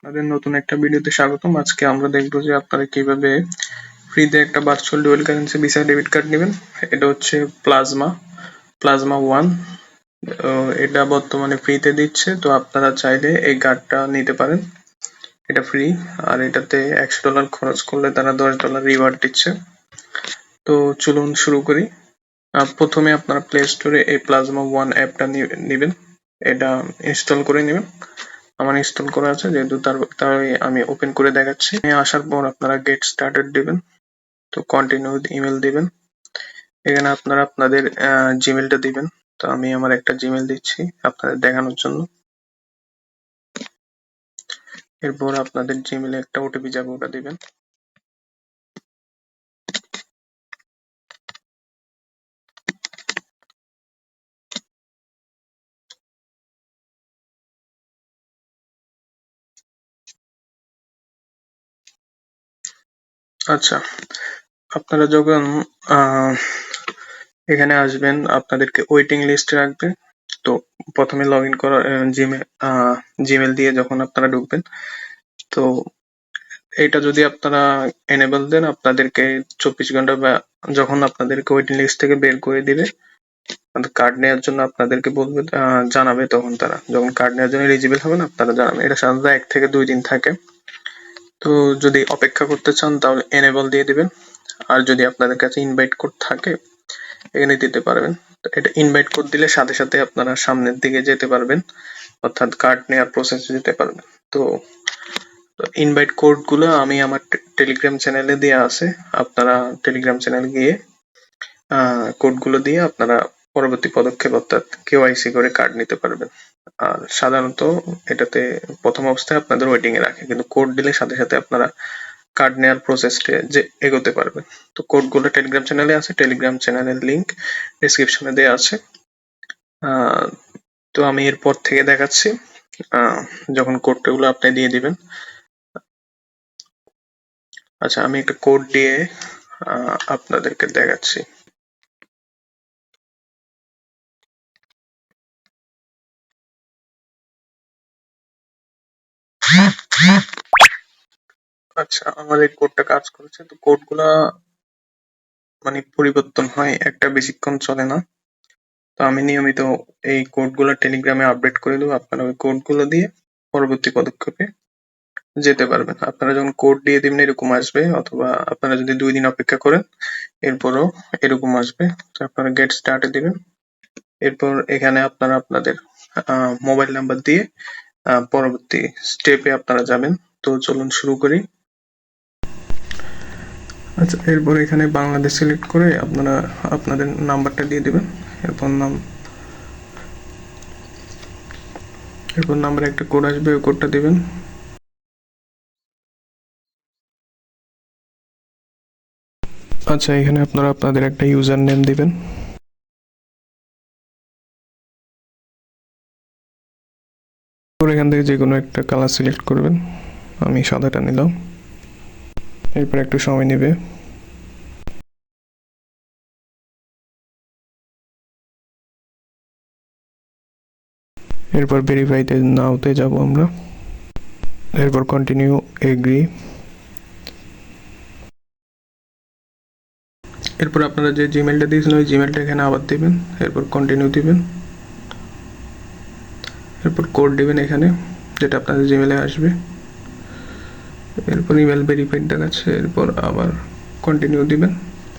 আপনাদের নতুন একটা ভিডিওতে স্বাগতম। আজকে আমরা দেখবো যে আপনারা কিভাবে ফ্রিতে একটা virtual dual currency visa debit card নেবেন। এটা হচ্ছে প্লাজমা 1। এটা বর্তমানে ফ্রিতে দিচ্ছে, তো আপনারা চাইলে এই কার্ডটা নিতে পারেন। এটা ফ্রি, আর এটাতে $100 খরচ করলে তারা $10 রিওয়ার্ড দিচ্ছে। তো চলুন শুরু করি। প্রথমে আপনারা প্লে স্টোরে এই প্লাজমা 1 অ্যাপটা নেবেন, এটা ইনস্টল করে নেবেন। আমার ইনস্টল করা আছে, যেহেতু তাই আমি ওপেন করে দেখাচ্ছি। আসার পর আপনারা গেট স্টার্টেড দিবেন, তো কন্টিনিউ ইমেল দিবেন। এখানে আপনারা আপনাদের জিমেলটা দিবেন। তো আমি আমার একটা জিমেল দিচ্ছি আপনাদের দেখানোর জন্য। এরপর আপনাদের জিমেলে একটা ওটিপি যাবে, ওটা দিবেন। আচ্ছা, আপনারা যখন এখানে আসবেন আপনাদেরকে ওয়েটিং লিস্টে রাখবে। তো প্রথমে লগ ইন করা জিমেল দিয়ে যখন আপনারা ঢুকবেন, তো এটা যদি আপনারা এনেবল দেন আপনাদেরকে 24 ঘন্টা বা যখন আপনাদেরকে ওয়েটিং লিস্ট থেকে বের করে দিবে, কার্ড নেওয়ার জন্য আপনাদেরকে বলবে, জানাবে। তখন তারা যখন কার্ড নেওয়ার জন্য এলিজিবল হবেন আপনারা জানাবেন। এটা সাধারণত 1 থেকে 2 দিন থাকে। তো যদি অপেক্ষা করতে চান তাহলে এনেবল দিয়ে দিবেন। আর যদি আপনাদের কাছে ইনভাইট কোড থাকে এখানে দিতে পারবেন। তো এটা ইনভাইট কোড দিলে সাথে সাথে আপনারা সামনের দিকে যেতে পারবেন, অর্থাৎ কার্ড নেওয়ার প্রসেসে যেতে পারবেন। তো ইনভাইট কোড গুলো আমি আমার টেলিগ্রাম চ্যানেলে দেওয়া আছে, আপনারা টেলিগ্রাম চ্যানেলে গিয়ে কোড গুলো দিয়ে আপনারা পরবর্তী পদক্ষেপ অর্থাৎ কেওয়াইসি করে কার্ড নিতে পারবেন। আর সাধারণত এটাতে প্রথম অবস্থায় আপনাদের ওয়েটিং এ রাখে, কিন্তু কোড দিলে সাথে সাথে আপনারা কার্ড নেওয়ার প্রসেসটা যে এগোতে পারবেন। তো কোড গুলো টেলিগ্রাম চ্যানেলে আছে, টেলিগ্রাম চ্যানেলের লিংক ডেসক্রিপশনে দেওয়া আছে। তো আমি এরপর থেকে দেখাচ্ছি যখন কোডটা গুলো আপনি দিয়ে দিবেন। আচ্ছা, আমি একটা কোড দিয়ে আপনাদেরকে দেখাচ্ছি। আচ্ছা, আমার এই কোডটা কাজ করেছে। তো কোডগুলা মানে পরিবর্তন হয়, একটা বেশিক্ষণ চলে না। তো আমি নিয়মিত এই কোডগুলো টেলিগ্রামে আপডেট করে দেবো, আপনারা ওই কোডগুলো দিয়ে পরবর্তী পদক্ষেপে যেতে পারবেন। আপনারা যখন কোড দিয়ে দিবেন এরকম আসবে, অথবা আপনারা যদি 2 দিন অপেক্ষা করেন এরপরও এরকম আসবে। তো আপনারা গেট স্টার্টে দিবেন। এরপর এখানে আপনারা আপনাদের মোবাইল নাম্বার দিয়ে পরবর্তী স্টেপে আপনারা যাবেন। তো চলুন শুরু করি। আচ্ছা, এরপর এখানে বাংলাদেশ সিলেক্ট করে আপনারা আপনাদের নাম্বারটা দিয়ে দিবেন। এরপর নাম্বারে একটা কোড আসবে, ওই কোডটা দিবেন। আচ্ছা, এখানে আপনারা আপনাদের একটা ইউজার নেম দিবেন। এখান থেকে যে কোনো একটা কালার সিলেক্ট করবেন, আমি সাদাটা নিলাম। এরপর একটু সময় নেবে। এরপর ভেরিফাইতে নাওতে যাব আমরা। এরপর কন্টিনিউ এগ্রি। এরপর আপনারা যে জিমেলটা দিয়েছিলেন ওই জিমেলটা এখানে আবার দিবেন। এরপর কন্টিনিউ দিবেন। এরপর কোড দিবেন এখানে, যেটা আপনাদের জিমেলে আসবে। এরপর ইমেল ভেরিফাইড দেখাচ্ছে। এরপর আবার কন্টিনিউ দিবেন,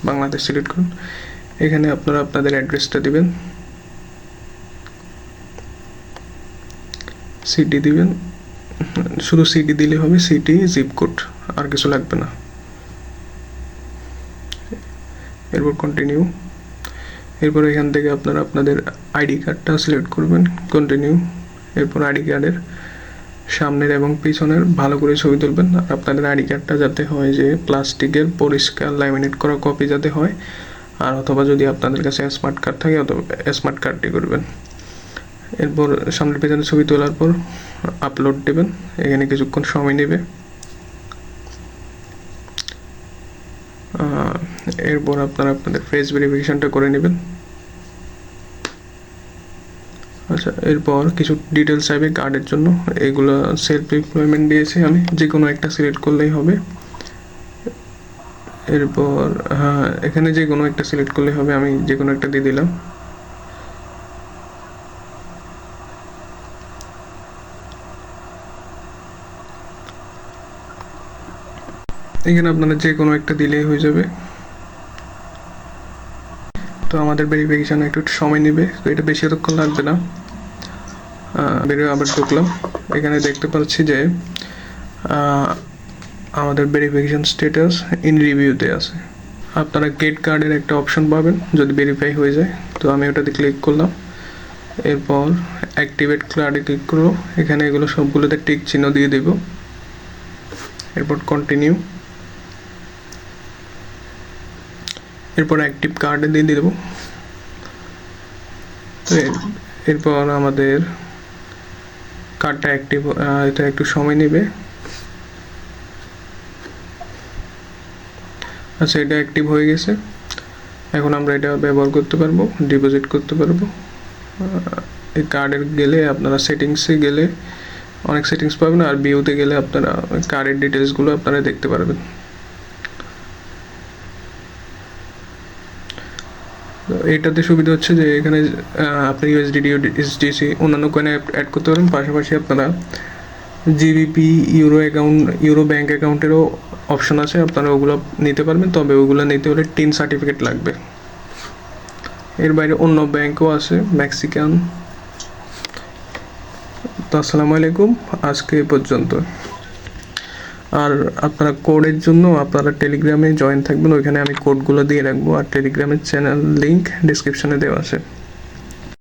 বাংলাদেশ সিলেক্ট করুন। এখানে আপনারা আপনাদের অ্যাড্রেসটা দিবেন, সিটি দিবেন। শুধু সিটি দিলে হবে, সিটি জিপ কোড, আর কিছু লাগবে না। এরপর কন্টিনিউ। এরপর এখান থেকে আপনারা আপনাদের আইডি কার্ডটা সিলেক্ট করবেন, কন্টিনিউ। এরপর আইডি কার্ডের সামনের এবং পিছনের ভালো করে ছবি তুলবেন। আর আপনাদের আইডি কার্ডটা যাতে হয় যে প্লাস্টিকের পরিষ্কার ল্যামিনেট করা কপি যাতে হয়, আর অথবা যদি আপনাদের কাছে স্মার্ট কার্ড থাকে অথবা স্মার্ট কার্ডটি করবেন। এরপর সামনের পেছনে ছবি তোলার পর আপলোড দেবেন। এখানে কিছুক্ষণ সময় নেবে। এরপর আপনারা আপনাদের ফেস ভেরিফিকেশনটা করে নেবেন। আচ্ছা, এরপর কিছু ডিটেলস চাইবে কার্ডের জন্য, এগুলো সেলফ এমপ্লয়মেন্ট দিয়েছি আমি, যে কোনো একটা সিলেক্ট করলেই হবে। এরপর হ্যাঁ, এখানে যে কোনো একটা সিলেক্ট করলেই হবে, আমি যে কোনো একটা দিয়ে দিলাম। এখানে আপনারা যে কোনো একটা দিলেই হয়ে যাবে। তো আমাদের ভেরিফিকেশান একটু সময় নেবে, তো এটা বেশি অতক্ষণ লাগবে না। বেরিয়ে আবার ঢুকলাম, এখানে দেখতে পাচ্ছি যে আমাদের ভেরিফিকেশান স্ট্যাটাস ইন রিভিউতে আছে। আপনারা গেট কার্ডের একটা অপশন পাবেন যদি ভেরিফাই হয়ে যায়, তো আমি ওটাতে ক্লিক করলাম। এরপর অ্যাক্টিভেট কার্ডে ক্লিক করবো, এখানে এগুলো সবগুলোতে টিক চিহ্ন দিয়ে দেব। এরপর কন্টিনিউ, এরপর অ্যাক্টিভ কার্ডে দিয়ে দেবো। তো এরপর আমাদের কার্ডটা অ্যাক্টিভ, এটা একটু সময় নেবে। আচ্ছা, এটা অ্যাক্টিভ হয়ে গেছে, এখন আমরা এটা ব্যবহার করতে পারবো, ডিপোজিট করতে পারবো। এই কার্ডের গেলে আপনারা সেটিংসে গেলে অনেক সেটিংস পাবেন, আর ভিউতে গেলে আপনারা কার্ডের ডিটেলসগুলো আপনারা দেখতে পারবেন। এইটাতে সুবিধা হচ্ছে যে এখানে আপনি ইউএসডিটি, এসডিসি, অন্যান্য কয়েন অ্যাড করতে পারেন, পাশাপাশি আপনারা জিবিপি, ইউরো ব্যাঙ্ক অ্যাকাউন্টেরও অপশন আছে, আপনারা ওগুলো নিতে পারবেন। তবে ওগুলো নিতে হলে টিন সার্টিফিকেট লাগবে। এর বাইরে অন্য ব্যাঙ্কও আছে, মেক্সিকান। তো আসসালামু আলাইকুম, আজকে এ পর্যন্ত। আর আপনারা কোডের জন্য আপনারা টেলিগ্রামে জয়েন থাকবেন, ওইখানে আমি কোডগুলো দিয়ে রাখবো, আর টেলিগ্রামের চ্যানেল লিঙ্ক ডিসক্রিপশনে দেওয়া আছে।